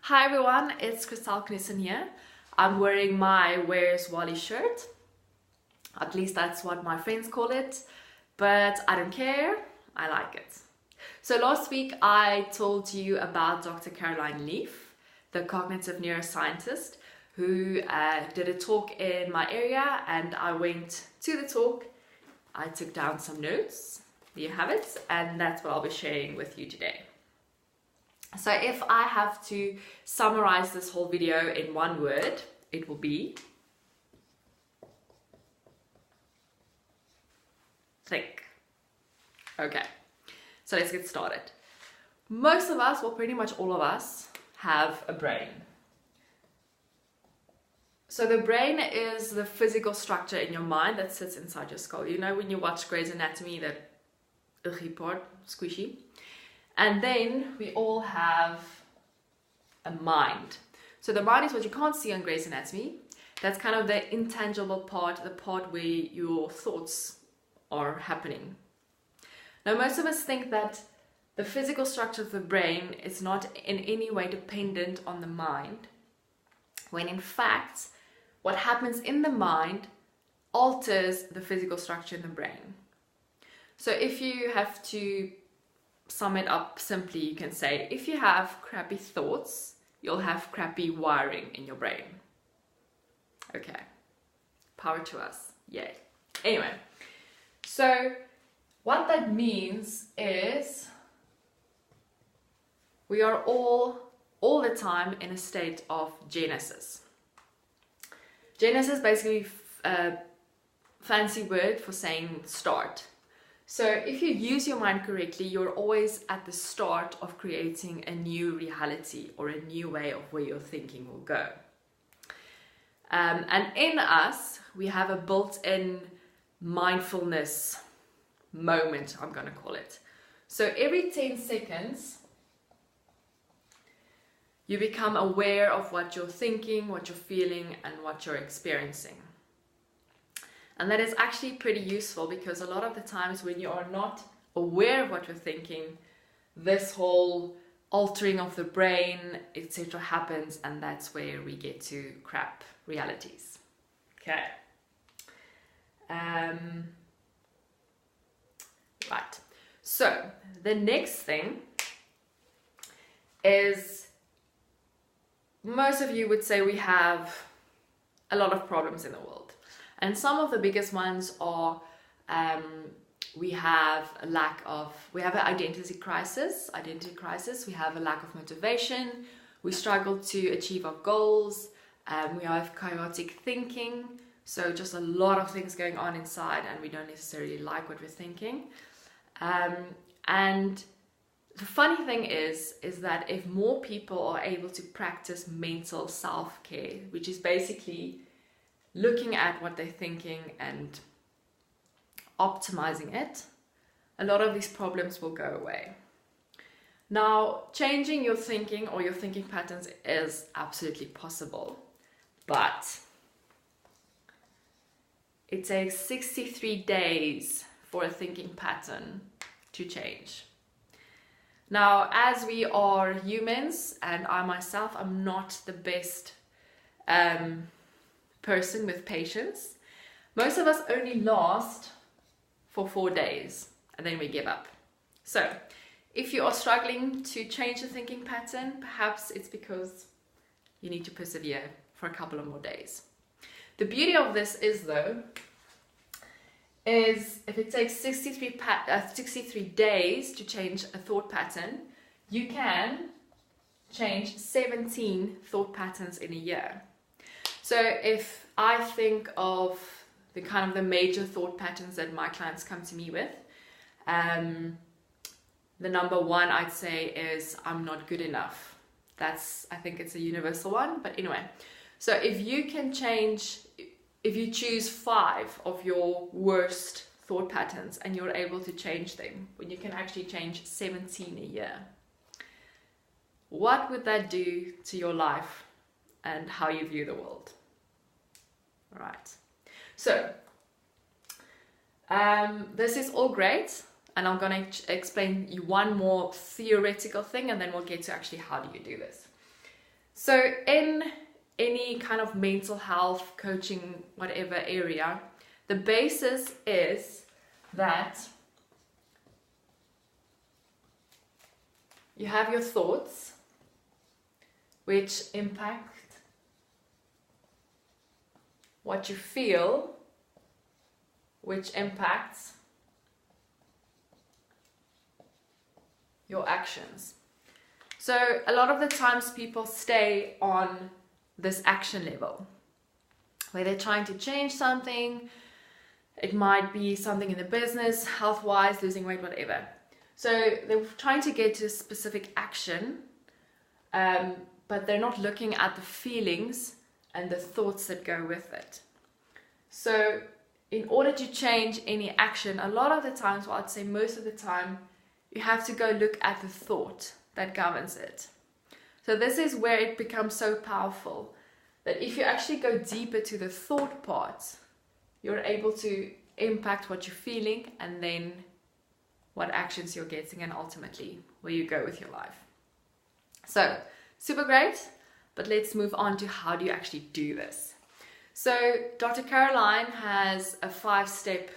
Hi everyone, it's Kristal Knissen here. I'm wearing my Where's Wally shirt. At least that's what my friends call it, but I don't care, I like it. So last week I told you about Dr. Caroline Leaf, the cognitive neuroscientist, who did a talk in my area, and I went to the talk. I took down some notes, there you have it, and that's what I'll be sharing with you today. So if I have to summarize this whole video in one word, it will be think. Okay, so let's get started. Most of us, well, pretty much all of us, have a brain. So the brain is the physical structure in your mind that sits inside your skull. You know when you watch Grey's Anatomy, that ugly part, squishy. And then we all have a mind. So the mind is what you can't see on Grey's Anatomy. That's kind of the intangible part, the part where your thoughts are happening. Now, most of us think that the physical structure of the brain is not in any way dependent on the mind, when in fact, what happens in the mind alters the physical structure in the brain. So if you have to sum it up simply, you can say, if you have crappy thoughts, you'll have crappy wiring in your brain. Okay, power to us, yay. Anyway, so what that means is we are all the time in a state of genesis. Genesis is basically a fancy word for saying start. So if you use your mind correctly, you're always at the start of creating a new reality or a new way of where your thinking will go. And in us, we have a built-in mindfulness moment, I'm going to call it. So every 10 seconds, you become aware of what you're thinking, what you're feeling, and what you're experiencing. And that is actually pretty useful because a lot of the times when you are not aware of what you're thinking, this whole altering of the brain, etc. happens, and that's where we get to crap realities. Okay. Right. So the next thing is, most of you would say we have a lot of problems in the world. And some of the biggest ones are we have an identity crisis, we have a lack of motivation, we struggle to achieve our goals, we have chaotic thinking, so just a lot of things going on inside and we don't necessarily like what we're thinking. And the funny thing is that if more people are able to practice mental self-care, which is basically looking at what they're thinking and optimizing it, a lot of these problems will go away. Now, changing your thinking or your thinking patterns is absolutely possible, but it takes 63 days for a thinking pattern to change. Now, as we are humans, and I myself, I'm not the best person with patience. Most of us only last for 4 days and then we give up. So if you are struggling to change the thinking pattern, perhaps it's because you need to persevere for a couple of more days. The beauty of this is if it takes 63 days to change a thought pattern, you can change 17 thought patterns in a year. So if I think of the major thought patterns that my clients come to me with, the number one I'd say is I'm not good enough. I think it's a universal one, but anyway. So if you choose 5 of your worst thought patterns and you're able to change them, when you can actually change 17 a year, what would that do to your life and how you view the world? All right. So this is all great, and I'm going to explain you one more theoretical thing, and then we'll get to actually how do you do this. So in any kind of mental health, coaching, whatever area, the basis is that you have your thoughts, which impact what you feel, which impacts your actions. So a lot of the times people stay on this action level where they're trying to change something. It might be something in the business, health-wise, losing weight, whatever. So they're trying to get to a specific action, but they're not looking at the feelings and the thoughts that go with it. So in order to change any action, a lot of the times, well, I'd say most of the time, you have to go look at the thought that governs it. So this is where it becomes so powerful, that if you actually go deeper to the thought part, you're able to impact what you're feeling and then what actions you're getting and ultimately where you go with your life. So super great, but let's move on to how do you actually do this. So Dr. Caroline has a 5-step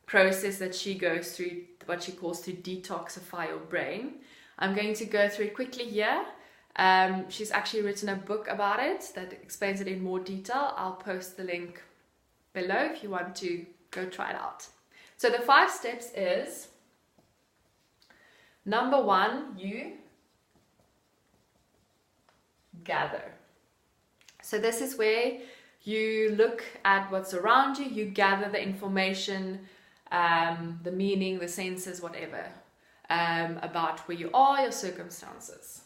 process that she goes through, what she calls to detoxify your brain. I'm going to go through it quickly here. She's actually written a book about it that explains it in more detail. I'll post the link below if you want to go try it out. So the 5 steps is, number 1, you gather. So this is where you look at what's around you, you gather the information, the meaning, the senses, whatever, about where you are, your circumstances.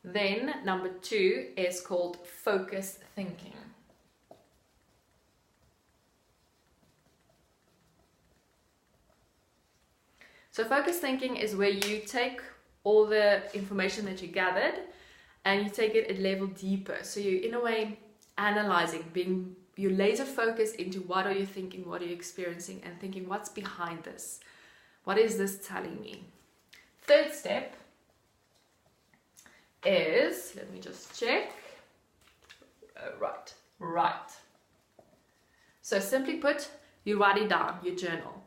Then number 2 is called focused thinking. So focused thinking is where you take all the information that you gathered and you take it a level deeper. So you're in a way analyzing, you're laser focused into what are you thinking, what are you experiencing, and thinking what's behind this. What is this telling me? 3rd step is, let me just check. Right. So simply put, you write it down, you journal.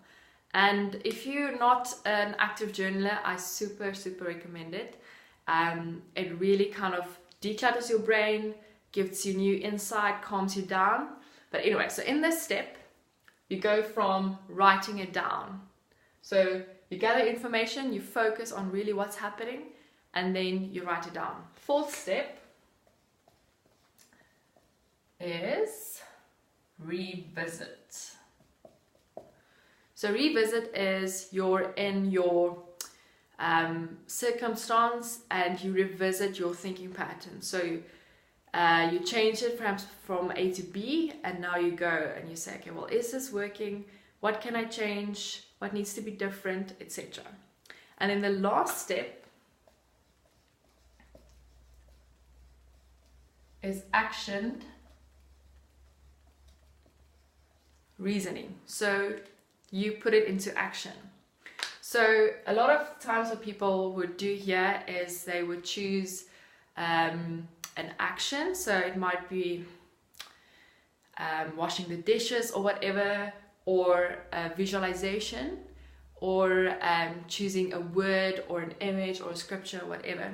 And if you're not an active journaler, I super recommend it. It really kind of declutters your brain, gives you new insight, calms you down. But anyway, so in this step, you go from writing it down. So you gather information, you focus on really what's happening, and then you write it down. 4th step is revisit. So revisit is you're in your circumstance and you revisit your thinking pattern. So you change it perhaps from A to B, and now you go and you say, okay, well, is this working? What can I change? What needs to be different, etc. And then the last step is actioned reasoning. So you put it into action. So a lot of times what people would do here is they would choose an action. So it might be washing the dishes or whatever, or a visualization, or choosing a word or an image or a scripture or whatever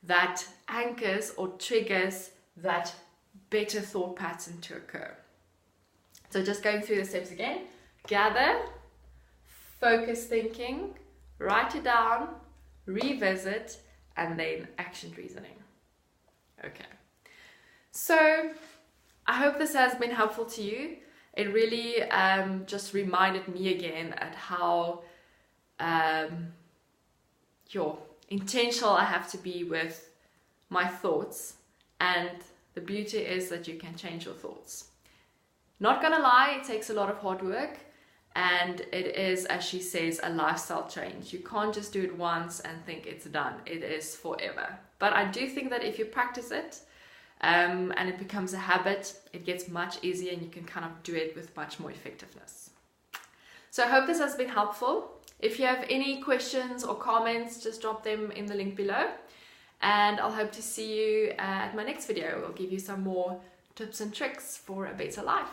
that anchors or triggers that better thought pattern to occur. So just going through the steps again: gather, focus thinking, write it down, revisit, and then action reasoning. Okay, so I hope this has been helpful to you. It really just reminded me again at how intentional I have to be with my thoughts, and the beauty is that you can change your thoughts. Not gonna lie, it takes a lot of hard work, and it is, as she says, a lifestyle change. You can't just do it once and think it's done. It is forever. But I do think that if you practice it and it becomes a habit, it gets much easier and you can kind of do it with much more effectiveness. So I hope this has been helpful. If you have any questions or comments, just drop them in the link below. and I'll hope to see you at my next video. I'll give you some more tips and tricks for a better life.